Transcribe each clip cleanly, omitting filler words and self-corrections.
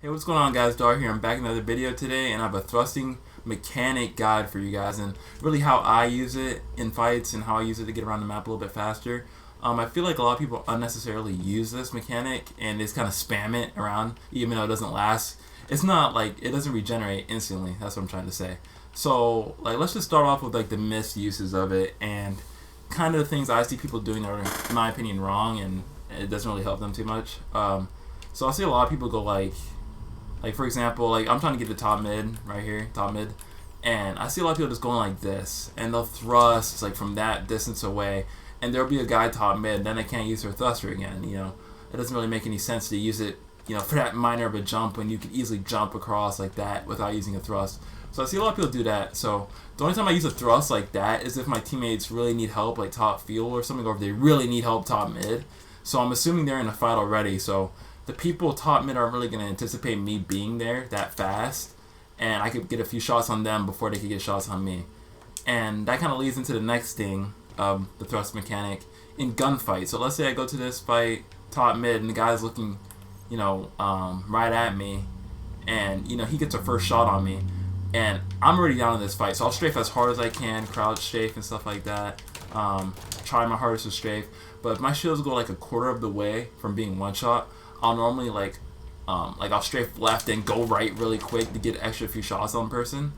Hey, what's going on, guys? Dar here. I'm back in another video today, and I have a thrusting mechanic guide for you guys, and really how I use it in fights and how I use it to get around the map a little bit faster. I feel like a lot of people unnecessarily use this mechanic and just kind of spam it around, even though it doesn't last. It's not like it doesn't regenerate instantly. That's what I'm trying to say. So, let's just start off with the misuses of it and kind of the things I see people doing that are, in my opinion, wrong, and it doesn't really help them too much. So I see a lot of people go like for example, I'm trying to get the top mid right here, top mid, and I see a lot of people just going like this, and they'll thrust from that distance away, and there'll be a guy top mid, then they can't use their thruster again. It doesn't really make any sense to use it, for that minor of a jump when you can easily jump across like that without using a thrust. So I see a lot of people do that. So the only time I use a thrust like that is if my teammates really need help, like top field or something, or if they really need help top mid. So I'm assuming they're in a fight already. So the people top mid aren't really going to anticipate me being there that fast, and I could get a few shots on them before they could get shots on me. And that kind of leads into the next thing, the thrust mechanic in gunfight. So let's say I go to this fight top mid, and the guy's looking, right at me, and he gets a first shot on me, and I'm already down in this fight. So I'll strafe as hard as I can, crouch strafe and stuff like that. Try my hardest to strafe, but if my shields go a quarter of the way from being one shot, I'll normally I'll strafe left and go right really quick to get an extra few shots on person,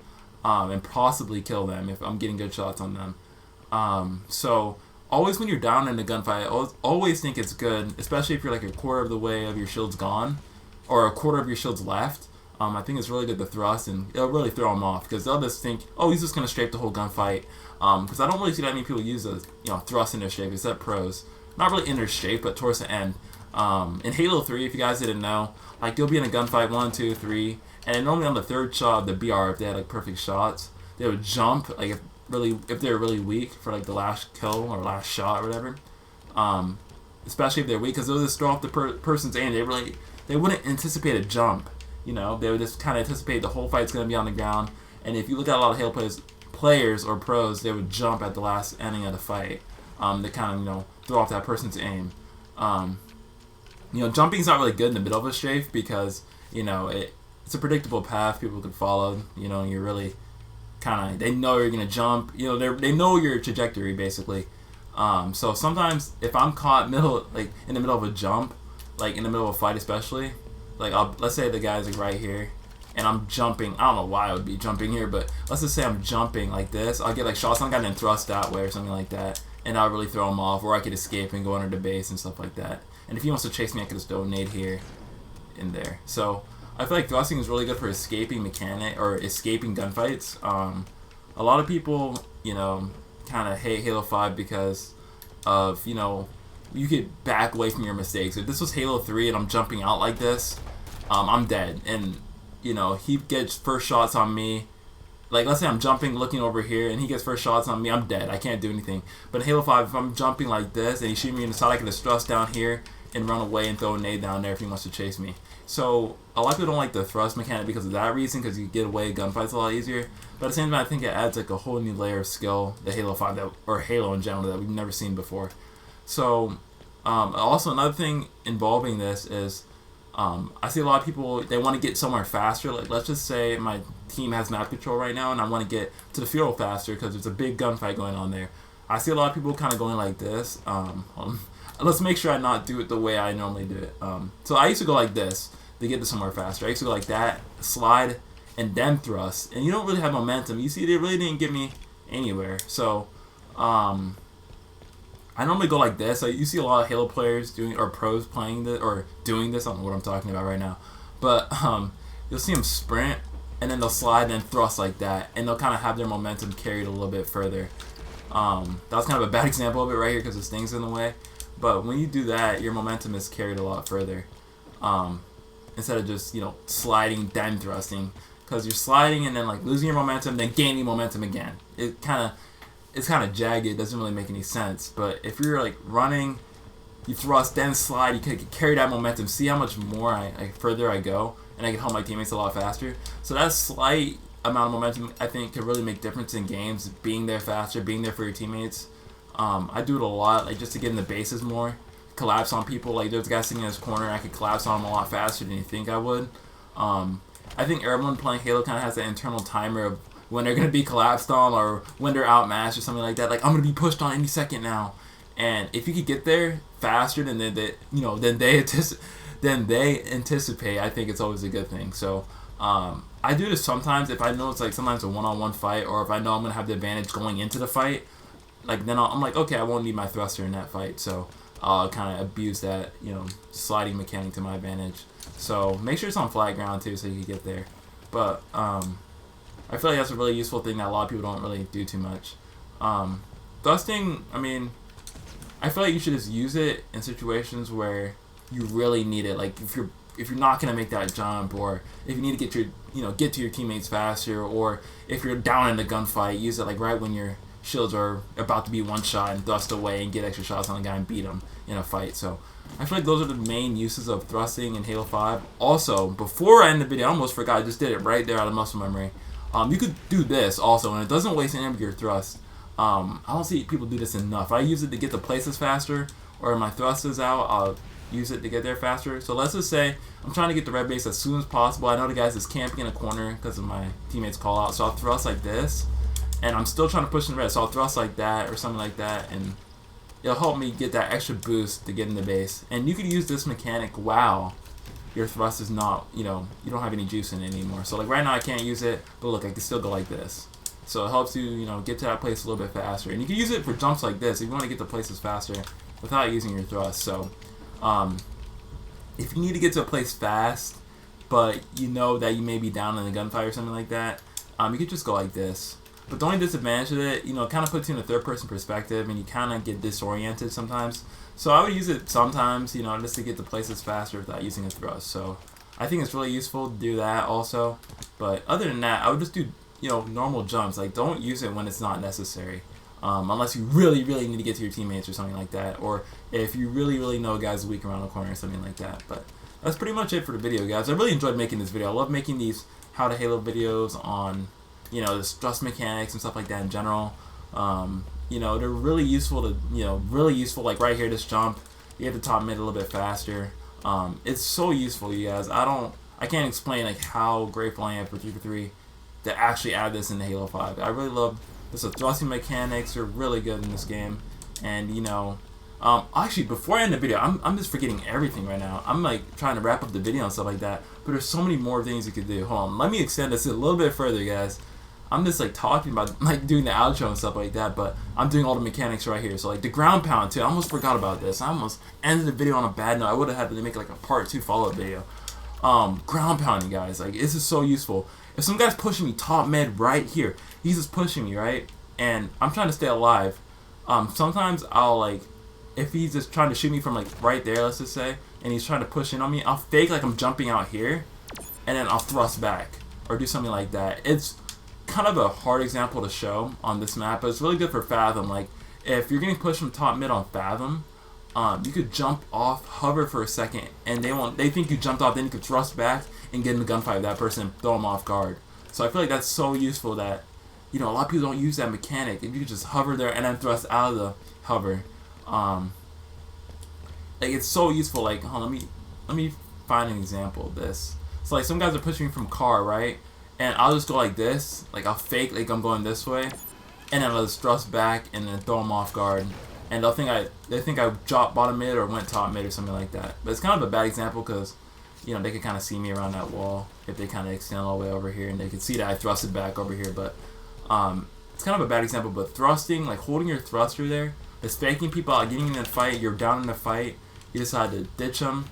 and possibly kill them if I'm getting good shots on them. So always when you're down in a gunfight, I always think it's good, especially if you're a quarter of the way of your shields gone, or a quarter of your shields left. I think it's really good to thrust, and it'll really throw them off because they'll just think, oh, he's just gonna strafe the whole gunfight. Because I don't really see that many people use a thrust in their strafe except pros. Not really in their strafe, but towards the end. In Halo 3, if you guys didn't know, you'll be in a gunfight 1, 2, 3, and normally on the third shot of the BR, if they had perfect shots, they would jump if they're really weak for the last kill or last shot or whatever. Especially if they're weak, because they'll just throw off the person's aim. They wouldn't anticipate a jump. They would just kind of anticipate the whole fight's gonna be on the ground. And if you look at a lot of Halo players or pros, they would jump at the last ending of the fight to kind of throw off that person's aim. Jumping's not really good in the middle of a strafe because, it's a predictable path people could follow, and you're really they know you're going to jump, they know your trajectory basically. So sometimes if I'm caught in the middle of a jump, in the middle of a fight especially, let's say the guy's right here, and I'm jumping. I don't know why I would be jumping here, but let's just say I'm jumping like this. I'll get shots on the guy and then thrust that way or something like that, and I'll really throw him off, or I could escape and go under the base and stuff like that. And if he wants to chase me, I could just throw a nade here and there. So I feel like thrusting is really good for escaping mechanic or escaping gunfights. A lot of people, kind of hate Halo 5 because of, you could back away from your mistakes. If this was Halo 3 and I'm jumping out like this, I'm dead. And, he gets first shots on me. Let's say I'm jumping, looking over here, and he gets first shots on me, I'm dead. I can't do anything. But in Halo 5, if I'm jumping like this, and he's shooting me in the side, I can just thrust down here and run away and throw a nade down there if he wants to chase me. So, a lot of people don't like the thrust mechanic because of that reason, because you get away gunfights a lot easier. But at the same time, I think it adds a whole new layer of skill to Halo 5, or Halo in general, that we've never seen before. So, also another thing involving this is, I see a lot of people, they want to get somewhere faster. Let's just say my team has map control right now, and I want to get to the field faster because there's a big gunfight going on there. I see a lot of people kind of going like this. Let's make sure I not do it the way I normally do it. So I used to go like this to get to somewhere faster. I used to go like that, slide, and then thrust. And you don't really have momentum. You see, they really didn't get me anywhere. So, I normally go like this. You see a lot of Halo players or pros playing this or doing this. I don't know what I'm talking about right now, but you'll see them sprint and then they'll slide and then thrust like that, and they'll kind of have their momentum carried a little bit further. That was kind of a bad example of it right here because this thing's in the way. But when you do that, your momentum is carried a lot further, instead of just sliding then thrusting, because you're sliding and then losing your momentum, then gaining momentum again. It's kind of jagged. It doesn't really make any sense. But if you're running, you thrust, then slide, you can carry that momentum. See how much more further I go, and I can help my teammates a lot faster. So that slight amount of momentum, I think, could really make difference in games. Being there faster, being there for your teammates. I do it a lot, just to get in the bases more, collapse on people. There's a guy sitting in his corner, and I could collapse on him a lot faster than you think I would. I think everyone playing Halo kind of has that internal timer of when they're going to be collapsed on or when they're outmatched or something like that. Like, I'm going to be pushed on any second now. And if you could get there faster than they anticipate, I think it's always a good thing. So I do this sometimes if I know it's like sometimes a one-on-one fight, or if I know I'm going to have the advantage going into the fight. Like, then I'm like, okay, I won't need my thruster in that fight. So I'll kind of abuse that, sliding mechanic to my advantage. So make sure it's on flat ground too, so you can get there. But I feel like that's a really useful thing that a lot of people don't really do too much. Thrusting, I mean, I feel like you should just use it in situations where you really need it. Like if you're not gonna make that jump, or if you need to get to your teammates faster, or if you're down in a gunfight, use it like right when your shields are about to be one shot and thrust away and get extra shots on the guy and beat him in a fight. So I feel like those are the main uses of thrusting in Halo 5. Also, before I end the video, I almost forgot, I just did it right there out of muscle memory. You could do this also, and it doesn't waste any of your thrust. I don't see people do this enough. I use it to get to places faster, or if my thrust is out, I'll use it to get there faster. So let's just say I'm trying to get to red base as soon as possible. I know the guy's is camping in a corner because of my teammates call out, so I'll thrust like this, and I'm still trying to push in red, so I'll thrust like that or something like that, and it'll help me get that extra boost to get in the base. And you could use this mechanic while your thrust is not, you don't have any juice in it anymore. So like right now I can't use it, but look, I can still go like this. So it helps you, get to that place a little bit faster. And you can use it for jumps like this if you want to get to places faster without using your thrust. So if you need to get to a place fast, but you know that you may be down in a gunfight or something like that, you could just go like this. But the only disadvantage of it, it kind of puts you in a third-person perspective, and you kind of get disoriented sometimes. So I would use it sometimes, just to get to places faster without using a thrust. So I think it's really useful to do that also. But other than that, I would just do, normal jumps. Like, don't use it when it's not necessary. Unless you really, really need to get to your teammates or something like that. Or if you really, really know a guy's weak around the corner or something like that. But that's pretty much it for the video, guys. I really enjoyed making this video. I love making these How to Halo videos on, the thrust mechanics and stuff like that in general. They're really useful to, like right here, this jump, you have to top mid a little bit faster. It's so useful, you guys. I can't explain like how grateful I am for 343 to actually add this in Halo 5. I really love this. The thrusting mechanics are really good in this game. And actually, before I end the video, I'm just forgetting everything right now. I'm like trying to wrap up the video and stuff like that, but there's so many more things you could do. Hold on, let me extend this a little bit further, guys. I'm just like talking about like doing the outro and stuff like that, but I'm doing all the mechanics right here. So like the ground pound too, I almost forgot about this. I almost ended the video on a bad note. I would have had to make like a part 2 follow-up video. Ground pounding, guys, like this is so useful. If some guy's pushing me top mid right here, he's just pushing me, right? And I'm trying to stay alive. Sometimes I'll like, if he's just trying to shoot me from like right there, let's just say, and he's trying to push in on me, I'll fake like I'm jumping out here, and then I'll thrust back or do something like that. It's kind of a hard example to show on this map, but it's really good for Fathom. Like if you're getting pushed from top mid on Fathom, you could jump off, hover for a second, and they think you jumped off, then you could thrust back and get in the gunfight with that person and throw them off guard. So I feel like that's so useful that a lot of people don't use that mechanic. If you could just hover there and then thrust out of the hover, like it's so useful. Like, hold on, let me find an example of this. So like some guys are pushing me from car, right? And I'll just go like this, like I'll fake like I'm going this way, and then I'll just thrust back and then throw them off guard, and they think I dropped bottom mid or went top mid or something like that. But it's kind of a bad example because they can kind of see me around that wall if they kind of extend all the way over here, and they can see that I thrusted back over here. But it's kind of a bad example. But thrusting, like holding your thruster there, is faking people out, getting in a fight. You're down in a fight, you decide to ditch them,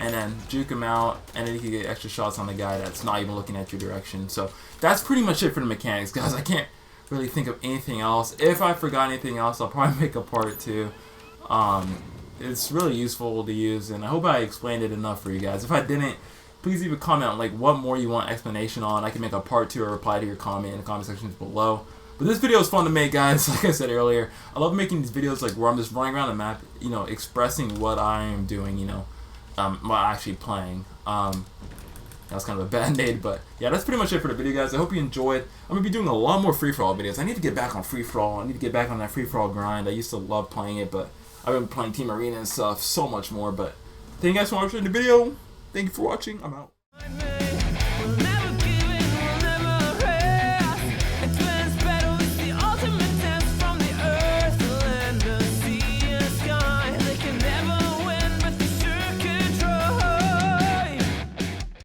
and then juke him out, and then you can get extra shots on the guy that's not even looking at your direction. So that's pretty much it for the mechanics, guys. I can't really think of anything else. If I forgot anything else, I'll probably make a part 2. It's really useful to use, and I hope I explained it enough for you guys. If I didn't, please leave a comment on like what more you want explanation on. I can make a part 2 or reply to your comment in the comment sections below. But this video is fun to make, guys. Like I said earlier, I love making these videos like where I'm just running around the map, expressing what I am doing, while actually playing. That was kind of a band-aid, but yeah, that's pretty much it for the video, guys. I hope you enjoyed. I'm gonna be doing a lot more free-for-all videos. I need to get back on free-for-all. I need to get back on that free-for-all grind. I used to love playing it, but I've been playing Team Arena and stuff so much more. But thank you guys for watching the video. Thank you for watching. I'm out. Now